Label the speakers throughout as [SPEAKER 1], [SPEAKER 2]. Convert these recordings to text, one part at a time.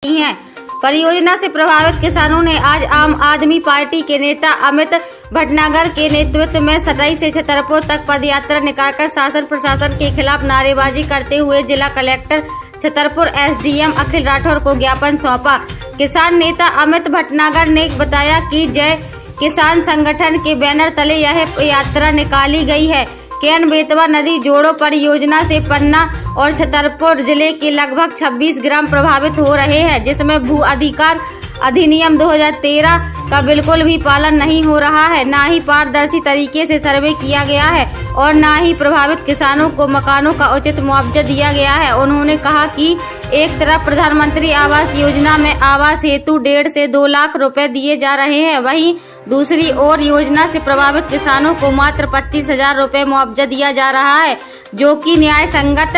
[SPEAKER 1] की हैं। परियोजना से प्रभावित किसानों ने आज आम आदमी पार्टी के नेता अमित भटनागर के नेतृत्व में सटाई से छतरपुर तक पदयात्रा निकालकर शासन प्रशासन के खिलाफ नारेबाजी करते हुए जिला कलेक्टर छतरपुर एसडीएम अखिल राठौर को ज्ञापन सौंपा। किसान नेता अमित भटनागर ने बताया कि जय किसान संगठन के बैनर तले यह यात्रा निकाली गई है। केन बेतवा नदी जोड़ो परियोजना से पन्ना और छतरपुर जिले के लगभग 26 ग्राम प्रभावित हो रहे हैं, जिसमें भू अधिकार अधिनियम 2013 का बिल्कुल भी पालन नहीं हो रहा है, ना ही पारदर्शी तरीके से सर्वे किया गया है और ना ही प्रभावित किसानों को मकानों का उचित मुआवजा दिया गया है। उन्होंने कहा कि एक तरफ प्रधानमंत्री आवास योजना में आवास हेतु 1.5 से 2 लाख रुपए दिए जा रहे हैं, वहीं दूसरी ओर योजना से प्रभावित किसानों को मात्र 25,000 रुपए मुआवजा दिया जा रहा है, जो कि न्याय संगत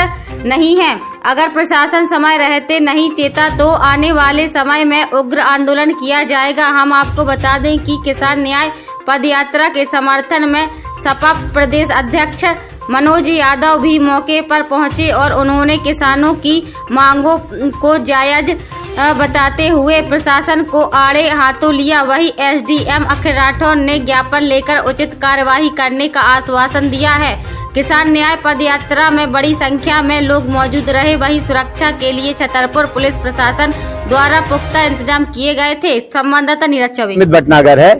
[SPEAKER 1] नहीं है। अगर प्रशासन समय रहते नहीं चेता तो आने वाले समय में उग्र आंदोलन किया जाएगा। हम आपको बता दें कि किसान न्याय पदयात्रा के समर्थन में सपा प्रदेश अध्यक्ष मनोज यादव भी मौके पर पहुंचे और उन्होंने किसानों की मांगों को जायज बताते हुए प्रशासन को आड़े हाथों लिया। वहीं एसडीएम अखिल राठौर ने ज्ञापन लेकर उचित कार्यवाही करने का आश्वासन दिया है। किसान न्याय पदयात्रा में बड़ी संख्या में लोग मौजूद रहे, वहीं सुरक्षा के लिए छतरपुर पुलिस प्रशासन द्वारा पुख्ता इंतजाम किए गए थे। संवाददाता नीरज चौबे।
[SPEAKER 2] अमित भटनागर है।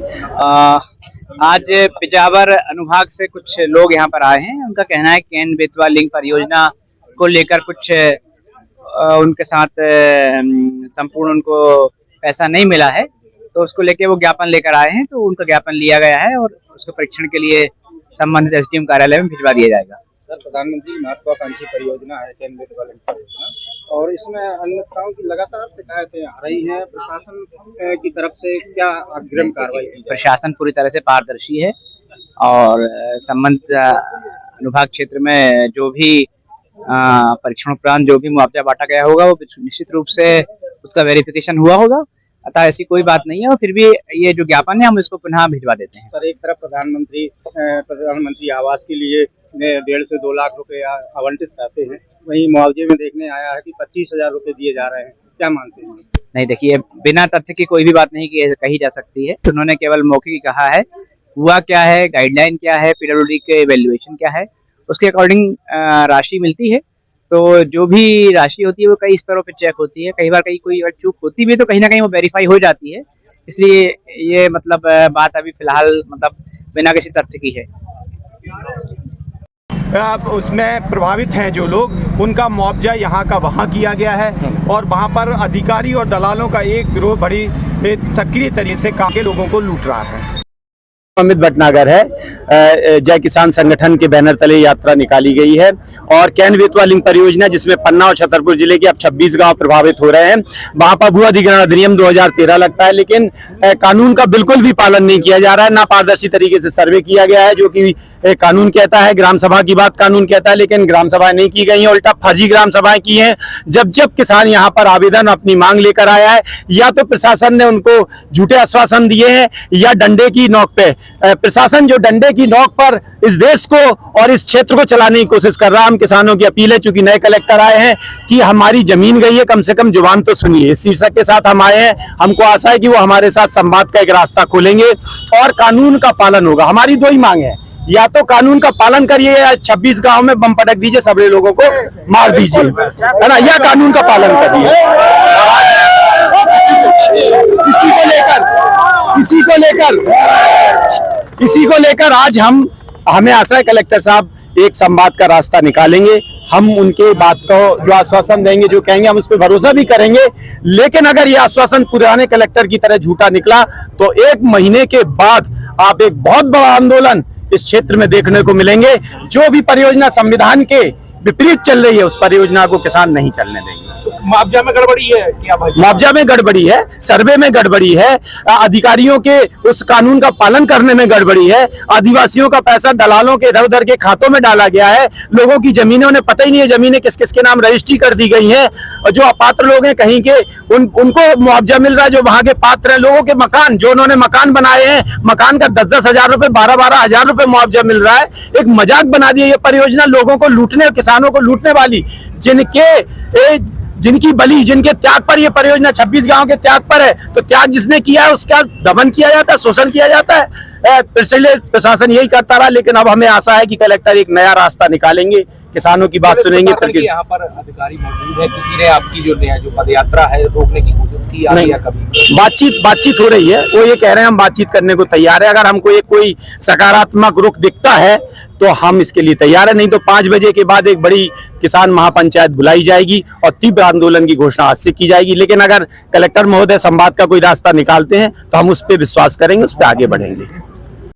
[SPEAKER 3] आज पिजावर अनुभाग से कुछ लोग यहाँ पर आए हैं। उनका कहना है कि केन बेतवा लिंक परियोजना को लेकर कुछ उनके साथ संपूर्ण उनको पैसा नहीं मिला है, तो उसको लेके वो ज्ञापन लेकर आए हैं। तो उनका ज्ञापन लिया गया है और उसको परीक्षण के लिए संबंधित एसडीएम कार्यालय में भिजवा दिया जाएगा।
[SPEAKER 4] सर, प्रधानमंत्री महत्वाकांक्षी परियोजना है केन बेतवा लिंक परियोजना, और इसमें अनियमितताओं की लगातार शिकायतें आ रही हैं। प्रशासन की तरफ से क्या अग्रिम कार्रवाई की जाए?
[SPEAKER 3] प्रशासन पूरी तरह से पारदर्शी है और संबंधित अनुभाग क्षेत्र में जो भी परीक्षण उपरांत जो भी मुआवजा बांटा गया होगा वो निश्चित रूप से उसका वेरिफिकेशन हुआ होगा। अतः ऐसी कोई बात नहीं है और फिर भी ये जो ज्ञापन है हम इसको पुनः भिजवा देते हैं।
[SPEAKER 4] सर, एक तरफ प्रधानमंत्री आवास के लिए 1.5 से 2 लाख रुपए आवंटित करते हैं, वहीं मुआवजे में देखने आया है कि 25,000 रुपए दिए जा रहे हैं, क्या मानते हैं?
[SPEAKER 3] नहीं, देखिए, बिना तथ्य की कोई भी बात नहीं कही जा सकती है। उन्होंने केवल मौखिक कहा है। हुआ क्या है, गाइडलाइन क्या है, पीडब्ल्यूडी के इवैल्यूएशन क्या है, उसके अकॉर्डिंग राशि मिलती है। तो जो भी राशि होती है वो कई स्तरों पे चेक होती है। कई बार कोई चूक होती भी है तो कहीं ना कहीं वो वेरीफाई हो जाती है। इसलिए ये मतलब बात अभी फिलहाल मतलब बिना किसी तथ्य की है।
[SPEAKER 5] उसमें प्रभावित हैं जो लोग, उनका मुआवजा यहाँ का वहाँ किया गया है और वहाँ पर अधिकारी और दलालों का एक गिरोह बड़ी सक्रिय तरीके से काम के लोगों को लूट रहा है।
[SPEAKER 2] अमित भटनागर है। जय किसान संगठन के बैनर तले यात्रा निकाली गई है और केन बेतवा लिंक परियोजना जिसमें पन्ना और छतरपुर जिले के अब 26 गांव प्रभावित हो रहे हैं, वहां पर भू अधिग्रहण अधिनियम 2013 लगता है, लेकिन कानून का बिल्कुल भी पालन नहीं किया जा रहा है। ना पारदर्शी तरीके से सर्वे किया गया है, जो कि कानून कहता है। ग्राम सभा की बात कानून कहता है, लेकिन ग्राम सभाएं नहीं की गई हैं, उल्टा फर्जी ग्राम सभाएं की हैं। जब किसान यहाँ पर आवेदन अपनी मांग लेकर आया है, या तो प्रशासन ने उनको झूठे आश्वासन दिए हैं या डंडे की नोक पे प्रशासन जो डंडे की नोक पर इस देश को और इस क्षेत्र को चलाने की कोशिश कर रहा है। हम किसानों की अपील है, चूंकि नए कलेक्टर आए हैं, कि हमारी जमीन गई है, कम से कम जुबान तो सुनिए। इस शीर्षक के साथ हम आए हैं। हमको आशा है कि वो हमारे साथ संवाद का एक रास्ता खोलेंगे और कानून का पालन होगा। हमारी 2 ही मांग है, या तो कानून का पालन करिए या 26 गांव में बम पटक दीजिए, सबरे लोगों को मार दीजिए, है ना, या कानून का पालन करिए। इसी को लेकर आज हमें आशा है कलेक्टर साहब एक संवाद का रास्ता निकालेंगे। हम उनके बात को जो आश्वासन देंगे, जो कहेंगे, हम उस पर भरोसा भी करेंगे। लेकिन अगर ये आश्वासन पुराने कलेक्टर की तरह झूठा निकला तो 1 महीने के बाद आप एक बहुत बड़ा आंदोलन इस क्षेत्र में देखने को मिलेंगे। जो भी परियोजना संविधान के विपरीत चल रही है, उस परियोजना को किसान नहीं चलने देंगे।
[SPEAKER 4] मुआवजा में गड़बड़ी है क्या भाई?
[SPEAKER 2] मुआवजा में गड़बड़ी है, सर्वे में गड़बड़ी है, अधिकारियों के उस कानून का पालन करने में गड़बड़ी है। आदिवासियों का पैसा दलालों के इधर उधर के खातों में डाला गया है। लोगों की जमीनें, उन्हें पता ही नहीं है जमीनें किस किस के नाम रजिस्ट्री कर दी गई हैं, और जो अपात्र लोग हैं कहीं के उनको मुआवजा मिल रहा है। जो वहां के पात्र हैं, लोगों के मकान, जो उन्होंने मकान बनाए हैं, मकान का 10-10 हजार रुपए, 12-12 हजार रुपए मुआवजा मिल रहा है। एक मजाक बना दिया ये परियोजना, लोगों को लूटने, किसानों को लूटने वाली, जिनके जिनकी बलि, जिनके त्याग पर ये परियोजना 26 गांव के त्याग पर है, तो त्याग जिसने किया है उसका दमन किया जाता है, शोषण किया जाता है। पिछले प्रशासन यही करता रहा, लेकिन अब हमें आशा है कि कलेक्टर एक नया रास्ता निकालेंगे, किसानों की बात सुनेंगे।
[SPEAKER 6] यहाँ पर अधिकारी मौजूद है, किसी ने आपकी जो पदयात्रा है रोकने की कोशिश की आगे या कभी?
[SPEAKER 2] बातचीत हो रही है, वो ये कह रहे हैं हम बातचीत करने को तैयार है। अगर हमको एक कोई सकारात्मक रुख दिखता है तो हम इसके लिए तैयार है, नहीं तो 5 बजे के बाद एक बड़ी किसान महापंचायत बुलाई जाएगी और तीव्र आंदोलन की घोषणा आज से की जाएगी। लेकिन अगर कलेक्टर महोदय संवाद का कोई रास्ता निकालते हैं तो हम उस पर विश्वास करेंगे, उस पर आगे बढ़ेंगे।